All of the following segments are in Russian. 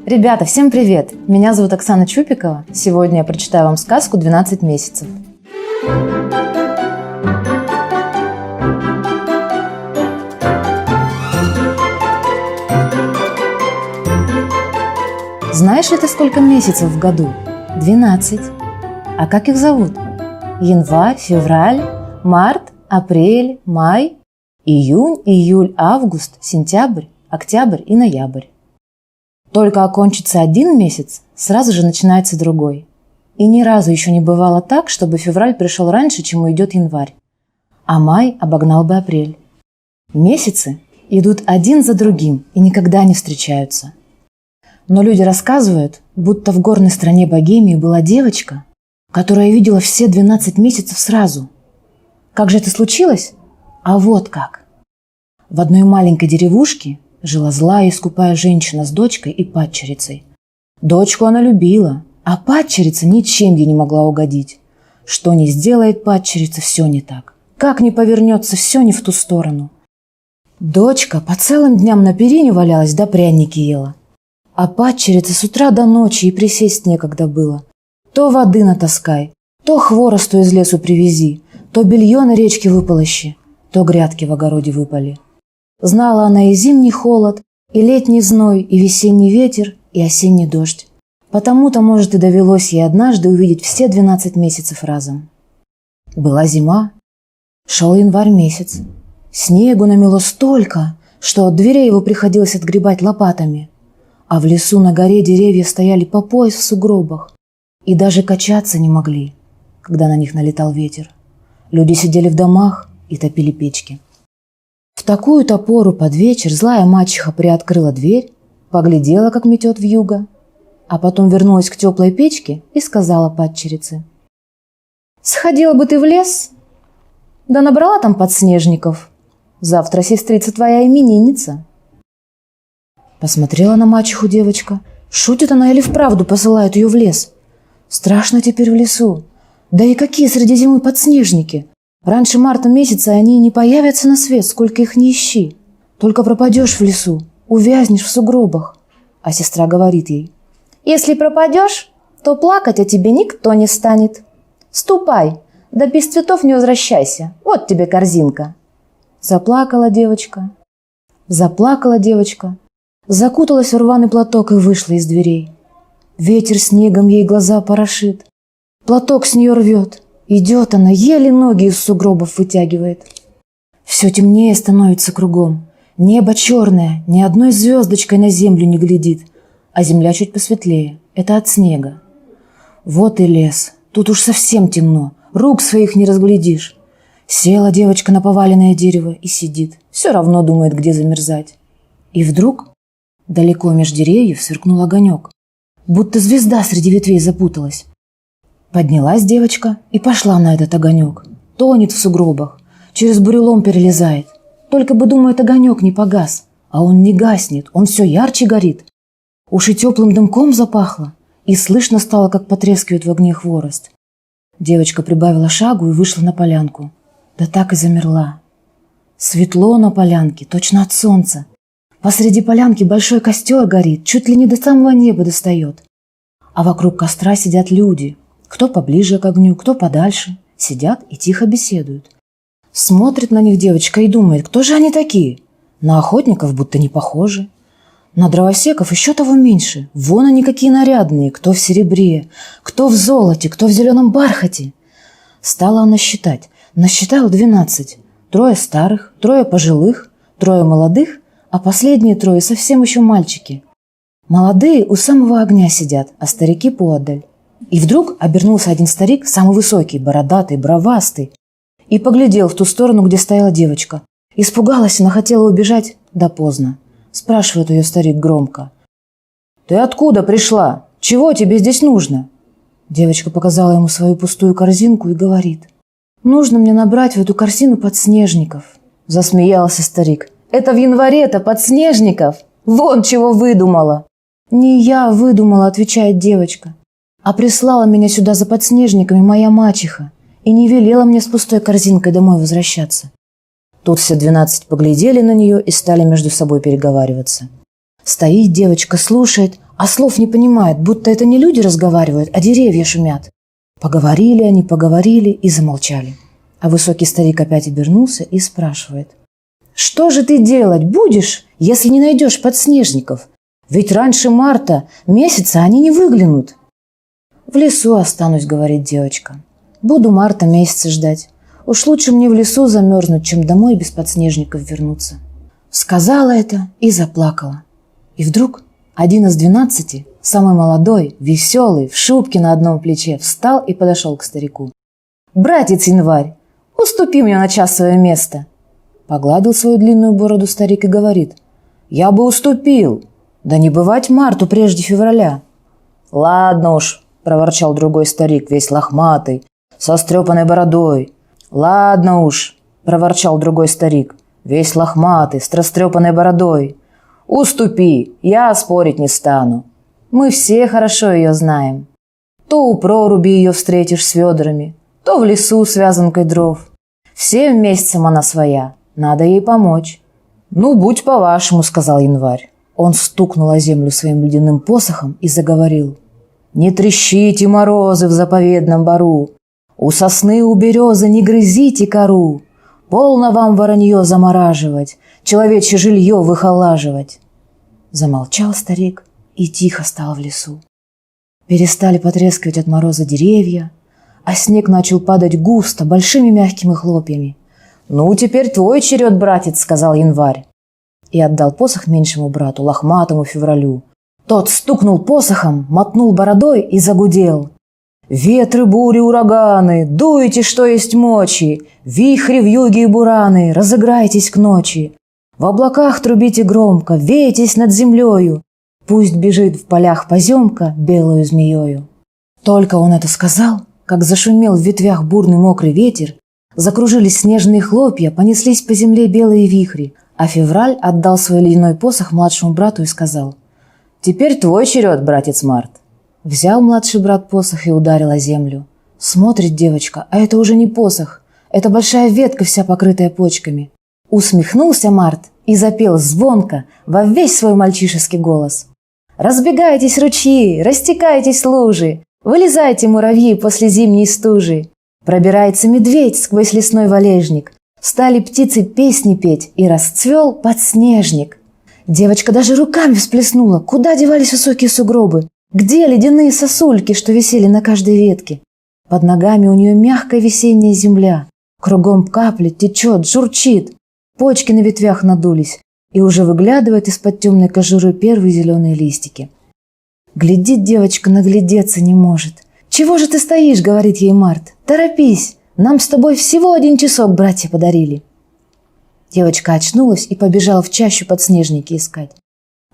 Ребята, всем привет! Меня зовут Оксана Чупикова. Сегодня я прочитаю вам сказку «12 месяцев». Знаешь ли ты, сколько месяцев в году? 12. А как их зовут? Январь, февраль, март, апрель, май, июнь, июль, август, сентябрь, октябрь и ноябрь. Только окончится один месяц, сразу же начинается другой. И ни разу еще не бывало так, чтобы февраль пришел раньше, чем уйдет январь, а май обогнал бы апрель. Месяцы идут один за другим и никогда не встречаются. Но люди рассказывают, будто в горной стране Богемии была девочка, которая видела все 12 месяцев сразу. Как же это случилось? А вот как. В одной маленькой деревушке жила злая и скупая женщина с дочкой и падчерицей. Дочку она любила, а падчерица ничем ей не могла угодить. Что ни сделает падчерица, все не так. Как ни повернется, все не в ту сторону. Дочка по целым дням на перине валялась, да пряники ела. А падчерица с утра до ночи и присесть некогда было. То воды натаскай, то хворосту из лесу привези, то белье на речке выполощи, то грядки в огороде выпали. Знала она и зимний холод, и летний зной, и весенний ветер, и осенний дождь. Потому-то, может, и довелось ей однажды увидеть все 12 месяцев разом. Была зима, шел январь месяц. Снегу намело столько, что от дверей его приходилось отгребать лопатами. А в лесу на горе деревья стояли по пояс в сугробах и даже качаться не могли, когда на них налетал ветер. Люди сидели в домах и топили печки. В такую-то пору под вечер злая мачеха приоткрыла дверь, поглядела, как метет вьюга, а потом вернулась к теплой печке и сказала падчерице: «Сходила бы ты в лес, да набрала там подснежников. Завтра сестрица твоя именинница». Посмотрела на мачеху девочка. Шутит она или вправду посылает ее в лес? Страшно теперь в лесу. Да и какие среди зимы подснежники? Раньше марта месяца они не появятся на свет, сколько их ни ищи. Только пропадешь в лесу, увязнешь в сугробах. А сестра говорит ей: «Если пропадешь, то плакать о тебе никто не станет. Ступай, да без цветов не возвращайся, вот тебе корзинка». Заплакала девочка, закуталась в рваный платок и вышла из дверей. Ветер снегом ей глаза порошит, платок с нее рвет. Идет она, еле ноги из сугробов вытягивает. Все темнее становится кругом. Небо черное, ни одной звездочкой на землю не глядит, а земля чуть посветлее. Это от снега. Вот и лес. Тут уж совсем темно, рук своих не разглядишь. Села девочка на поваленное дерево и сидит. Все равно думает, где замерзать. И вдруг далеко меж деревьев сверкнул огонек, будто звезда среди ветвей запуталась. Поднялась девочка и пошла на этот огонек. Тонет в сугробах, через бурелом перелезает. Только бы, думает, огонек не погас. А он не гаснет, он все ярче горит. Уж и теплым дымком запахло, и слышно стало, как потрескивает в огне хворост. Девочка прибавила шагу и вышла на полянку. Да так и замерла. Светло на полянке, точно от солнца. Посреди полянки большой костер горит, чуть ли не до самого неба достает. А вокруг костра сидят люди. Кто поближе к огню, кто подальше. Сидят и тихо беседуют. Смотрит на них девочка и думает, кто же они такие? На охотников будто не похожи. На дровосеков еще того меньше. Вон они какие нарядные, кто в серебре, кто в золоте, кто в зеленом бархате. Стала она считать. Насчитала 12. 3 старых, 3 пожилых, 3 молодых, а последние 3 совсем еще мальчики. Молодые у самого огня сидят, а старики поодаль. И вдруг обернулся один старик, самый высокий, бородатый, бровастый, и поглядел в ту сторону, где стояла девочка. Испугалась, она хотела убежать, да поздно. Спрашивает ее старик громко: «Ты откуда пришла? Чего тебе здесь нужно?» Девочка показала ему свою пустую корзинку и говорит: «Нужно мне набрать в эту корзину подснежников». Засмеялся старик: «Это в январе-то подснежников? Вон чего выдумала!» «Не я выдумала», — отвечает девочка, «а прислала меня сюда за подснежниками моя мачеха и не велела мне с пустой корзинкой домой возвращаться». Тут все 12 поглядели на нее и стали между собой переговариваться. Стоит девочка, слушает, а слов не понимает, будто это не люди разговаривают, а деревья шумят. Поговорили они, поговорили и замолчали. А высокий старик опять обернулся и спрашивает: «Что же ты делать будешь, если не найдешь подснежников? Ведь раньше марта месяца они не выглянут». «В лесу останусь», — говорит девочка. «Буду марта месяца ждать. Уж лучше мне в лесу замерзнуть, чем домой без подснежников вернуться». Сказала это и заплакала. И вдруг один из 12, самый молодой, веселый, в шубке на одном плече, встал и подошел к старику. «Братец Январь, уступи мне на час свое место». Погладил свою длинную бороду старик и говорит: «Я бы уступил, да не бывать марту прежде февраля». «Ладно уж», — проворчал другой старик, весь лохматый, со стрепанной бородой. «Ладно уж», — проворчал другой старик, весь лохматый, с растрепанной бородой. «Уступи, я спорить не стану. Мы все хорошо ее знаем. То у проруби ее встретишь с ведрами, то в лесу с вязанкой дров. Всем месяцем она своя, надо ей помочь». «Ну, будь по-вашему», — сказал Январь. Он стукнул о землю своим ледяным посохом и заговорил: «Не трещите морозы в заповедном бору, у сосны, у березы не грызите кору. Полно вам воронье замораживать, человечье жилье выхолаживать». Замолчал старик, и тихо стало в лесу. Перестали потрескивать от мороза деревья, а снег начал падать густо, большими мягкими хлопьями. «Ну, теперь твой черед, братец», — сказал Январь. И отдал посох меньшему брату, лохматому февралю. Тот стукнул посохом, мотнул бородой и загудел: «Ветры, бури, ураганы, дуйте, что есть мочи, вихри, вьюги и бураны, разыграйтесь к ночи. В облаках трубите громко, вейтесь над землею, пусть бежит в полях поземка белую змеёю». Только он это сказал, как зашумел в ветвях бурный мокрый ветер, закружились снежные хлопья, понеслись по земле белые вихри, а февраль отдал свой ледяной посох младшему брату и сказал: «Теперь твой черед, братец Март». Взял младший брат посох и ударил о землю. Смотрит девочка, а это уже не посох, это большая ветка, вся покрытая почками. Усмехнулся Март и запел звонко во весь свой мальчишеский голос: «Разбегайтесь, ручьи, растекайтесь, лужи, вылезайте, муравьи, после зимней стужи. Пробирается медведь сквозь лесной валежник, стали птицы песни петь, и расцвел подснежник». Девочка даже руками всплеснула. Куда девались высокие сугробы? Где ледяные сосульки, что висели на каждой ветке? Под ногами у нее мягкая весенняя земля. Кругом каплет, течет, журчит. Почки на ветвях надулись, и уже выглядывают из-под темной кожуры первые зеленые листики. Глядит девочка, наглядеться не может. «Чего же ты стоишь?» — говорит ей Март. «Торопись, нам с тобой всего 1 часок братья подарили». Девочка очнулась и побежала в чащу подснежники искать.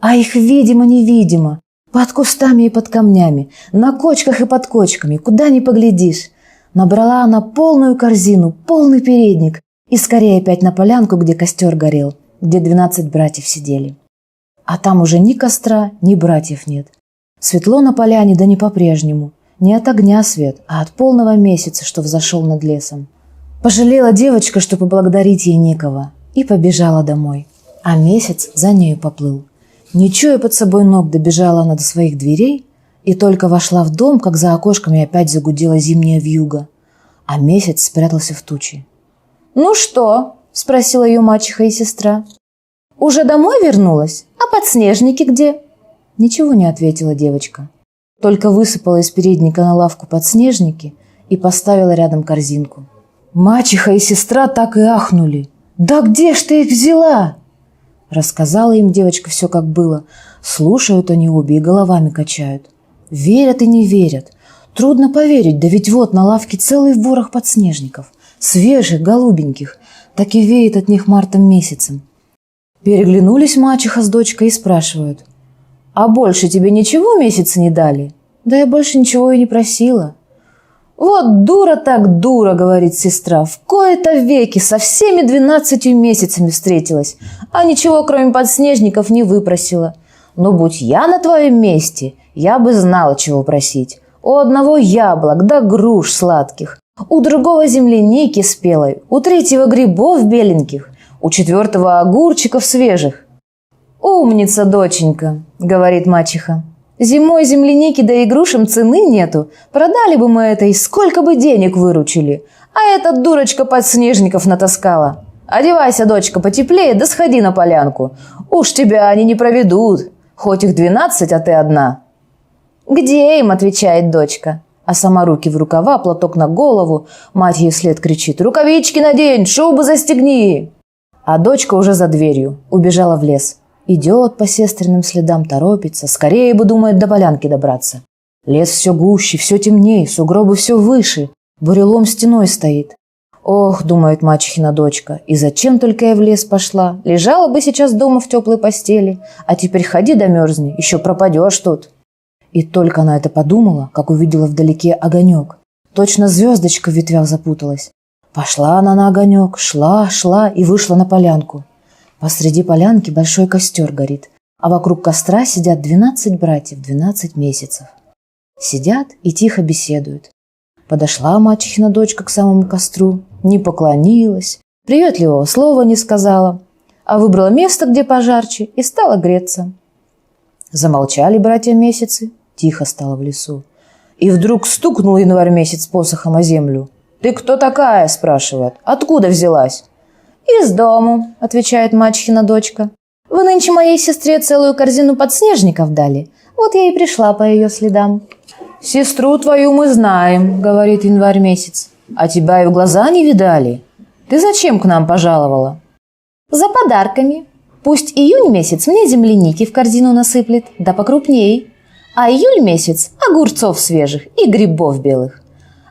А их видимо-невидимо, под кустами и под камнями, на кочках и под кочками, куда ни поглядишь. Набрала она полную корзину, полный передник и скорее опять на полянку, где костер горел, где 12 братьев сидели. А там уже ни костра, ни братьев нет. Светло на поляне, да не по-прежнему. Не от огня свет, а от полного месяца, что взошел над лесом. Пожалела девочка, что поблагодарить ей некого, и побежала домой. А месяц за нею поплыл. Не чуя под собой ног, добежала она до своих дверей и только вошла в дом, как за окошками опять загудела зимняя вьюга, а месяц спрятался в тучи. «Ну что?» – спросила ее мачеха и сестра. «Уже домой вернулась? А подснежники где?» Ничего не ответила девочка. Только высыпала из передника на лавку подснежники и поставила рядом корзинку. Мачеха и сестра так и ахнули. «Да где ж ты их взяла?» Рассказала им девочка все, как было. Слушают они обе и головами качают. Верят и не верят. Трудно поверить, да ведь вот на лавке целый ворох подснежников. Свежих, голубеньких. Так и веет от них мартом месяцем. Переглянулись мачеха с дочкой и спрашивают: «А больше тебе ничего месяца не дали?» «Да я больше ничего и не просила». «Вот дура так дура», — говорит сестра, «в кои-то веки со всеми 12 месяцами встретилась, а ничего кроме подснежников не выпросила. Но будь я на твоем месте, я бы знала, чего просить. У одного яблок да груш сладких, у другого земляники спелой, у третьего грибов беленьких, у четвертого огурчиков свежих». «Умница, доченька», — говорит мачеха, Зимой земляники да и грушам цены нету. Продали бы мы это и сколько бы денег выручили. А эта дурочка подснежников натаскала. Одевайся, дочка, потеплее, да сходи на полянку. Уж тебя они не проведут. Хоть их 12, а ты одна. Где им, отвечает дочка. А сама руки в рукава, платок на голову. Мать ей вслед кричит: рукавички надень, шубу застегни. А дочка уже за дверью, убежала в лес. Идет по сестренным следам, торопится. Скорее бы, думает, до полянки добраться. Лес все гуще, все темнее, сугробы все выше. Бурелом стеной стоит. Ох, думает мачехина дочка, и зачем только я в лес пошла? Лежала бы сейчас дома в теплой постели, а теперь ходи да мерзни, еще пропадешь тут. И только она это подумала, как увидела вдалеке огонек. Точно звездочка в ветвях запуталась. Пошла она на огонек, шла и вышла на полянку. Посреди полянки большой костер горит, а вокруг костра сидят 12 братьев, 12 месяцев. Сидят и тихо беседуют. Подошла мачехина дочка к самому костру, не поклонилась, приветливого слова не сказала, а выбрала место, где пожарче, и стала греться. Замолчали братья месяцы, тихо стало в лесу. И вдруг стукнул январь месяц посохом о землю. «Ты кто такая?» – спрашивает. «Откуда взялась?» «Из дому», – отвечает мачехина дочка. «Вы нынче моей сестре целую корзину подснежников дали. Вот я и пришла по ее следам». «Сестру твою мы знаем», — говорит январь месяц. «А тебя и в глаза не видали. Ты зачем к нам пожаловала?» «За подарками. Пусть июнь месяц мне земляники в корзину насыплет, да покрупней. А июль месяц — огурцов свежих и грибов белых.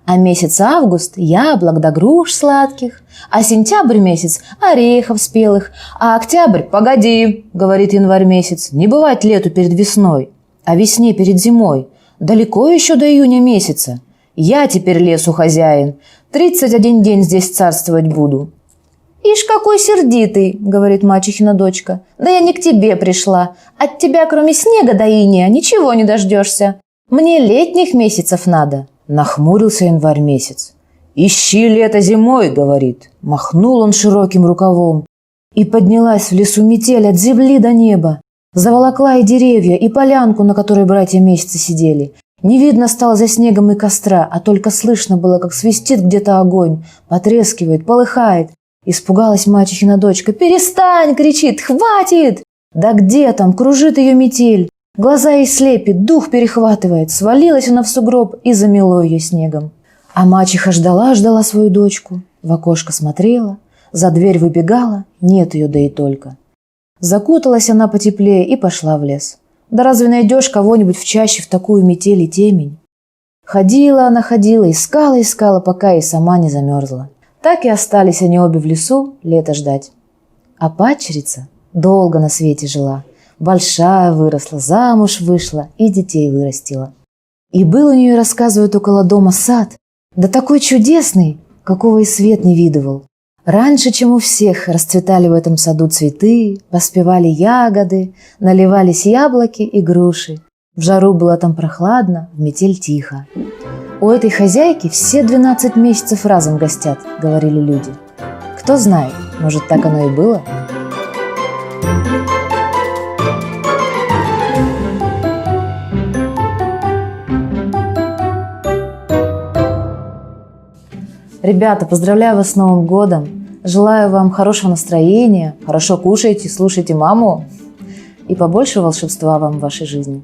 А месяц август — яблок да груш сладких. А сентябрь месяц — орехов спелых. А октябрь — погоди, — говорит январь месяц, — не бывать лету перед весной, а весне перед зимой. Далеко еще до июня месяца. Я теперь лесу хозяин. 31 день здесь царствовать буду». «Ишь, какой сердитый», — говорит мачехина дочка. «Да я не к тебе пришла. От тебя, кроме снега да инея, ничего не дождешься. Мне летних месяцев надо». Нахмурился январь месяц. «Ищи лето зимой», — говорит. Махнул он широким рукавом. И поднялась в лесу метель от земли до неба. Заволокла и деревья, и полянку, на которой братья месяцы сидели. Не видно стало за снегом и костра, а только слышно было, как свистит где-то огонь, потрескивает, полыхает. Испугалась мачехина дочка. «Перестань!» — кричит. «Хватит!» Да где там, кружит ее метель. Глаза ей слепит, дух перехватывает. Свалилась она в сугроб и замело ее снегом. А мачеха ждала свою дочку. В окошко смотрела, за дверь выбегала, нет ее, да и только. Закуталась она потеплее и пошла в лес. Да разве найдешь кого-нибудь в чаще в такую метель и темень? Ходила она, искала, пока и сама не замерзла. Так и остались они обе в лесу лето ждать. А падчерица долго на свете жила. Большая выросла, замуж вышла и детей вырастила. И был у нее, рассказывают, около дома сад, да такой чудесный, какого и свет не видывал. Раньше, чем у всех, расцветали в этом саду цветы, поспевали ягоды, наливались яблоки и груши. В жару было там прохладно, в метель тихо. У этой хозяйки все 12 месяцев разом гостят, говорили люди. Кто знает, может, так оно и было? Ребята, поздравляю вас с Новым годом! Желаю вам хорошего настроения, хорошо кушайте, слушайте маму и побольше волшебства вам в вашей жизни.